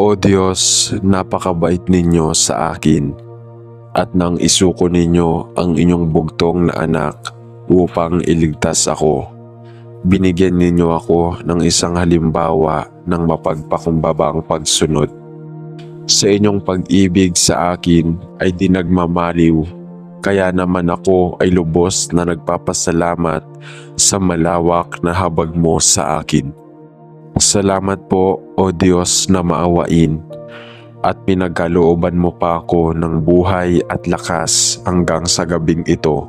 O Diyos, napakabait ninyo sa akin at nang isuko ninyo ang inyong bugtong na anak upang iligtas ako. Binigyan ninyo ako ng isang halimbawa ng mapagpakumbabang pagsunod. Sa inyong pag-ibig sa akin ay di nagmamaliw, kaya naman ako ay lubos na nagpapasalamat sa malawak na habag mo sa akin. Salamat po, O Diyos na maawain, at pinagkalooban mo pa ako ng buhay at lakas hanggang sa gabing ito.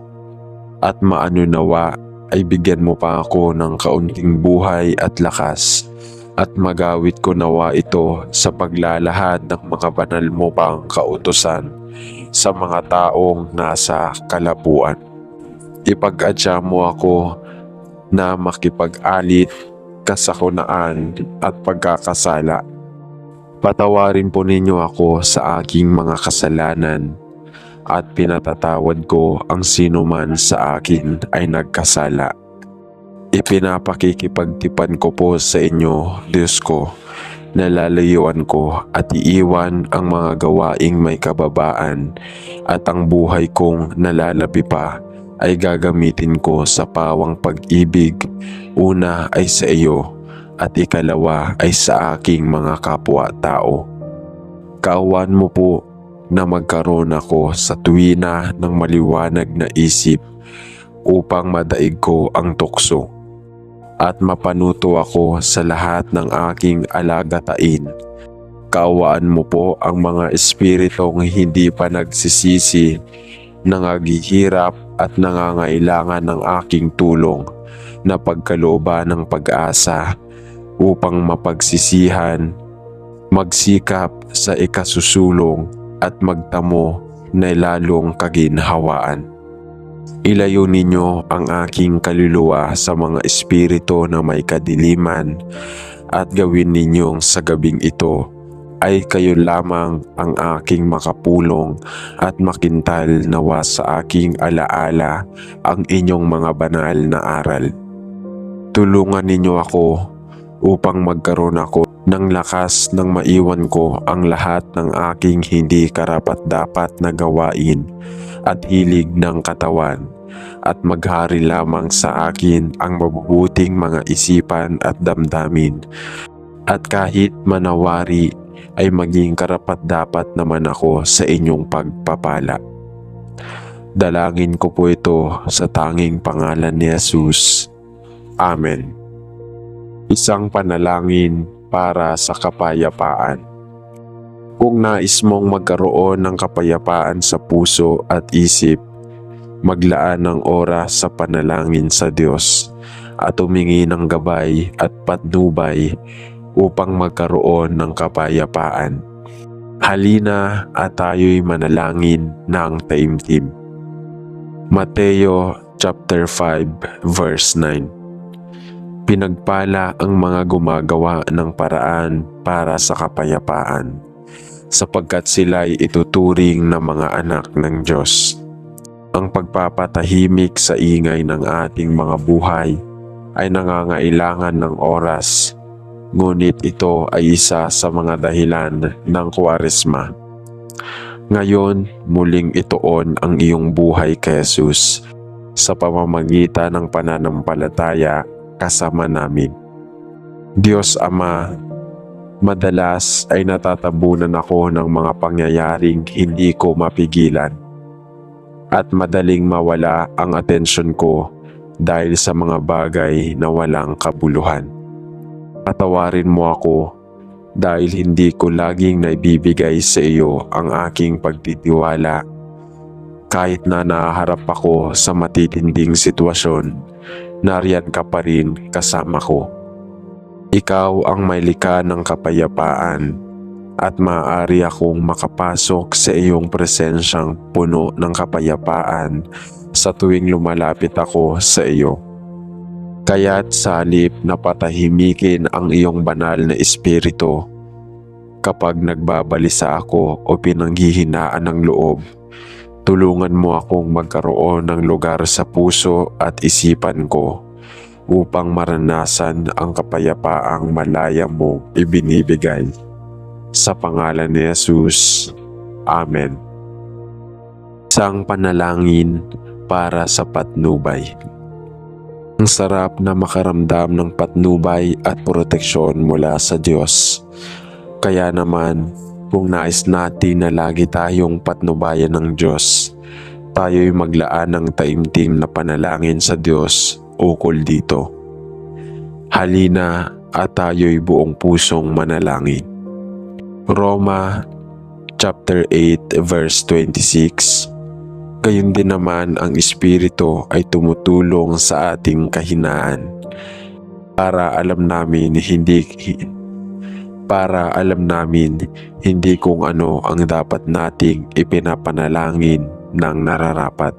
At maano nawa ay bigyan mo pa ako ng kaunting buhay at lakas, at magawit ko nawa ito sa paglalahad ng mga banal mo pang kautusan sa mga taong nasa kalabuan. Ipag-adya mo ako na makipag-alit, kasakunaan at pagkakasala. Patawarin po ninyo ako sa aking mga kasalanan at pinatatawad ko ang sino man sa akin ay nagkasala. Ipinapakikipagtipan ko po sa inyo, Diyos ko, na lalayuan ko at iiwan ang mga gawaing may kababaan, at ang buhay kong nalalabi pa ay gagamitin ko sa pawang pag-ibig. Una ay sa iyo at ikalawa ay sa aking mga kapwa-tao. Kaawaan mo po na magkaroon ako sa tuwina ng maliwanag na isip upang madaig ko ang tukso at mapanuto ako sa lahat ng aking alagatain. Kaawaan mo po ang mga espiritong hindi pa nagsisisi, nangaghihirap at nangangailangan ng aking tulong na pagkalooban ng pag-asa upang mapagsisihan, magsikap sa ikasusulong at magtamo na lalong kaginhawaan. Ilayo ninyo ang aking kaluluwa sa mga espiritu na may kadiliman, at gawin ninyong sa gabing ito ay kayo lamang ang aking makapulong at makintal nawa sa aking alaala ang inyong mga banal na aral. Tulungan ninyo ako upang magkaroon ako ng lakas nang maiwan ko ang lahat ng aking hindi karapat-dapat na gawain at hilig ng katawan, at maghari lamang sa akin ang mabubuting mga isipan at damdamin, at kahit manawari ay maging karapat-dapat naman ako sa inyong pagpapala. Dalangin ko po ito sa tanging pangalan ni Jesus. Amen. Isang panalangin para sa kapayapaan. Kung nais mong magkaroon ng kapayapaan sa puso at isip, maglaan ng oras sa panalangin sa Diyos at humingi ng gabay at patnubay upang magkaroon ng kapayapaan. Halina at tayo'y manalangin ng taimtim. Mateo chapter 5 verse 9. Pinagpala ang mga gumagawa ng paraan para sa kapayapaan, sapagkat sila'y ituturing na mga anak ng Diyos. Ang pagpapatahimik sa ingay ng ating mga buhay ay nangangailangan ng oras, ngunit ito ay isa sa mga dahilan ng Kwaresma. Ngayon, muling ituon ang iyong buhay kay Jesus sa pamamagitan ng pananampalataya kasama namin. Diyos Ama, madalas ay natatabunan ako ng mga pangyayaring hindi ko mapigilan at madaling mawala ang atensyon ko dahil sa mga bagay na walang kabuluhan. Patawarin mo ako dahil hindi ko laging naibibigay sa iyo ang aking pagtitiwala. Kahit na nahaharap ako sa matitinding sitwasyon, nariyan ka pa rin kasama ko. Ikaw ang may likha ng kapayapaan at maaari akong makapasok sa iyong presensyang puno ng kapayapaan sa tuwing lumalapit ako sa iyo. Kaya't sa halip na patahimikin ang iyong banal na espiritu, kapag nagbabalisa ako o pinanghihinaan ng loob, tulungan mo akong magkaroon ng lugar sa puso at isipan ko upang maranasan ang kapayapaang malaya mo ibinibigay. Sa pangalan ni Jesus. Amen. Isang panalangin para sa patnubay. Ang sarap na makaramdam ng patnubay at proteksyon mula sa Diyos. Kaya naman, kung nais natin na lagi tayong patnubayan ng Diyos, tayo'y maglaan ng taimtim na panalangin sa Diyos ukol dito. Halina at tayo'y buong pusong manalangin. Roma chapter 8 verse 26. Gayon din naman ang Espiritu ay tumutulong sa ating kahinaan para alam namin hindi kung ano ang dapat nating ipinapanalangin ng nararapat.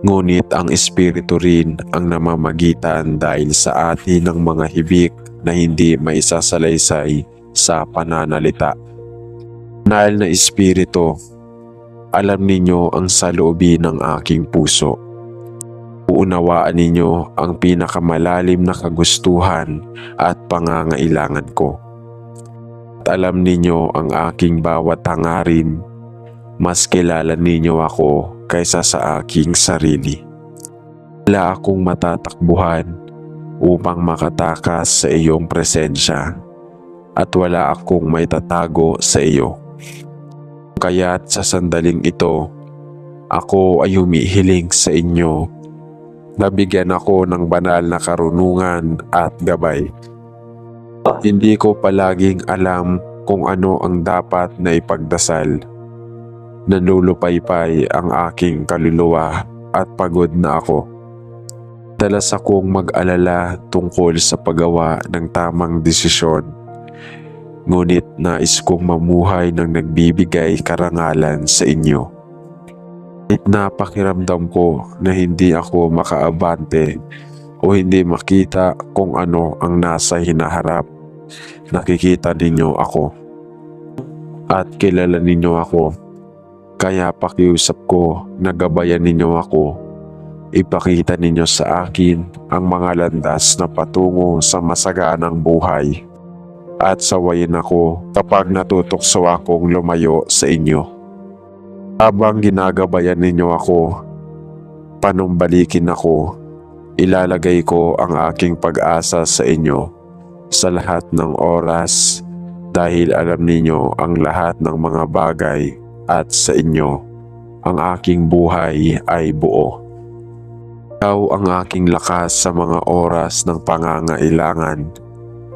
Ngunit ang Espiritu rin ang namamagitan dahil sa atin ng mga hibik na hindi maisasalaysay sa pananalita. Banal na Espiritu, alam ninyo ang saloobin ng aking puso. Uunawaan ninyo ang pinakamalalim na kagustuhan at pangangailangan ko. At alam ninyo ang aking bawat hangarin. Mas kilala ninyo ako kaysa sa aking sarili. Wala akong matatakbuhan upang makatakas sa iyong presensya at wala akong maitatago sa iyo. Kaya't sa sandaling ito, ako ay humihiling sa inyo na bigyan ako ng banal na karunungan at gabay. Hindi ko palaging alam kung ano ang dapat na ipagdasal. Nanlulupaypay ang aking kaluluwa at pagod na ako. Dalas akong mag-alala tungkol sa paggawa ng tamang desisyon. Ngunit nais kong mamuhay ng nagbibigay karangalan sa inyo. Kahit napakiramdam ko na hindi ako makaabante o hindi makita kung ano ang nasa hinaharap, nakikita ninyo ako at kilala ninyo ako. Kaya pakiusap ko na gabayan ninyo ako. Ipakita ninyo sa akin ang mga landas na patungo sa masagaanang buhay. At sawayin ako kapag natutokso akong lumayo sa inyo. Habang ginagabayan ninyo ako, panumbalikin ako, ilalagay ko ang aking pag-asa sa inyo sa lahat ng oras dahil alam ninyo ang lahat ng mga bagay at sa inyo ang aking buhay ay buo. Ikaw ang aking lakas sa mga oras ng pangangailangan.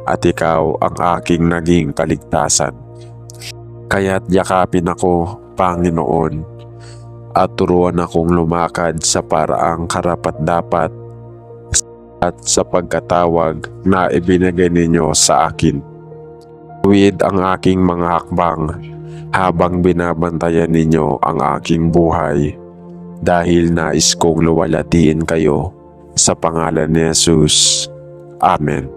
At ikaw ang aking naging kaligtasan. Kaya't yakapin ako, Panginoon, at turuan akong lumakad sa paraang karapat-dapat at sa pagkatawag na ibinigay ninyo sa akin. Tuwid ang aking mga hakbang habang binabantayan ninyo ang aking buhay dahil nais kong luwalhatiin kayo sa pangalan ni Jesus. Amen.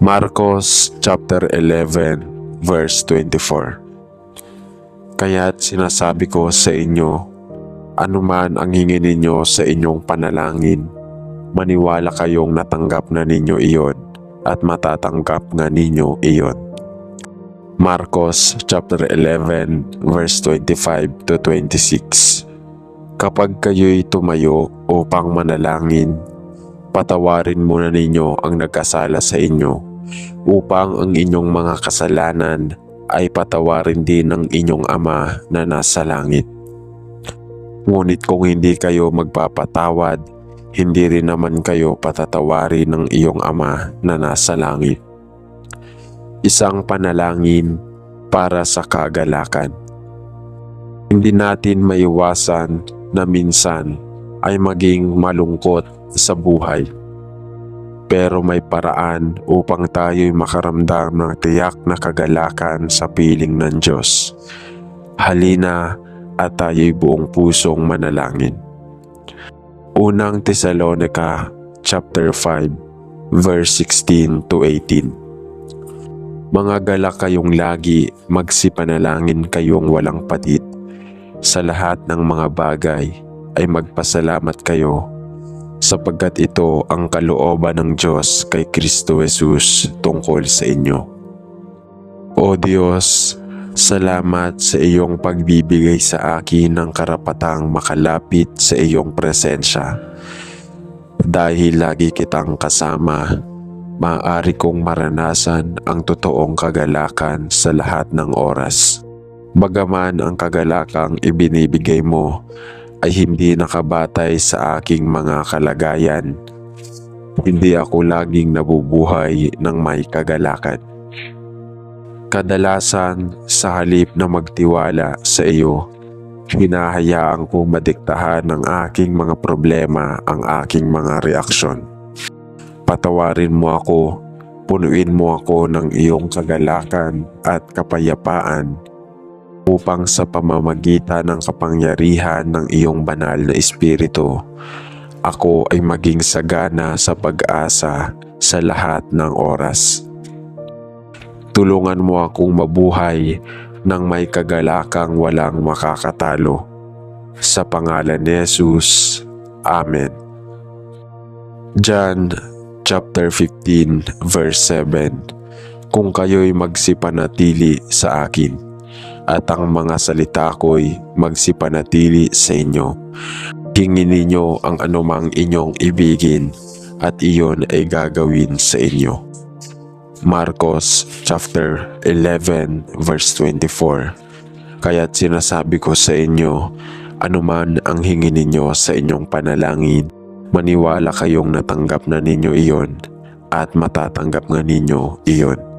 Marcos chapter 11 verse 24. Kaya't sinasabi ko sa inyo, anuman ang hingin ninyo sa inyong panalangin, maniwala kayong natanggap na ninyo iyon at matatanggap na ninyo iyon. Marcos chapter 11 verse 25 to 26. Kapag kayo'y tumayo upang manalangin, patawarin muna ninyo ang nagkasala sa inyo, upang ang inyong mga kasalanan ay patawarin din ng inyong Ama na nasa langit. Ngunit kung hindi kayo magpapatawad, hindi rin naman kayo patatawarin ng iyong Ama na nasa langit. Isang panalangin para sa kagalakan. Hindi natin maiwasan na minsan ay maging malungkot sa buhay. Pero may paraan upang tayo'y makaramdam ng tiyak na kagalakan sa piling ng Diyos. Halina at tayo'y buong pusong manalangin. Unang Tesalonica chapter 5 verse 16 to 18. Mga galak kayong lagi, magsipanalangin kayong walang patit. Sa lahat ng mga bagay ay magpasalamat kayo, sapagkat ito ang kalooban ng Diyos kay Kristo Jesus tungkol sa inyo. O Diyos, salamat sa iyong pagbibigay sa akin ng karapatang makalapit sa iyong presensya. Dahil lagi kitang kasama, maaari kong maranasan ang totoong kagalakan sa lahat ng oras. Bagaman ang kagalakang ibinibigay mo ay hindi nakabatay sa aking mga kalagayan, hindi ako laging nabubuhay ng may kagalakan. Kadalasan, sa halip na magtiwala sa iyo, hinahayaan kong madiktahan ng aking mga problema ang aking mga reaksyon. Patawarin mo ako, punuin mo ako ng iyong kagalakan at kapayapaan upang sa pamamagitan ng kapangyarihan ng iyong banal na espiritu, ako ay maging sagana sa pag-asa sa lahat ng oras. Tulungan mo akong mabuhay ng may kagalakang walang makakatalo. Sa pangalan ni Jesus. Amen. John chapter 15 verse 7. Kung kayo'y magsipanatili sa akin, at ang mga salita ko'y magsipanatili sa inyo, hingin ninyo ang anumang inyong ibigin, at iyon ay gagawin sa inyo. Marcos chapter 11 verse 24. Kaya't sinasabi ko sa inyo, anuman ang hingin ninyo sa inyong panalangin, maniwala kayong natanggap na ninyo iyon at matatanggap nga ninyo iyon.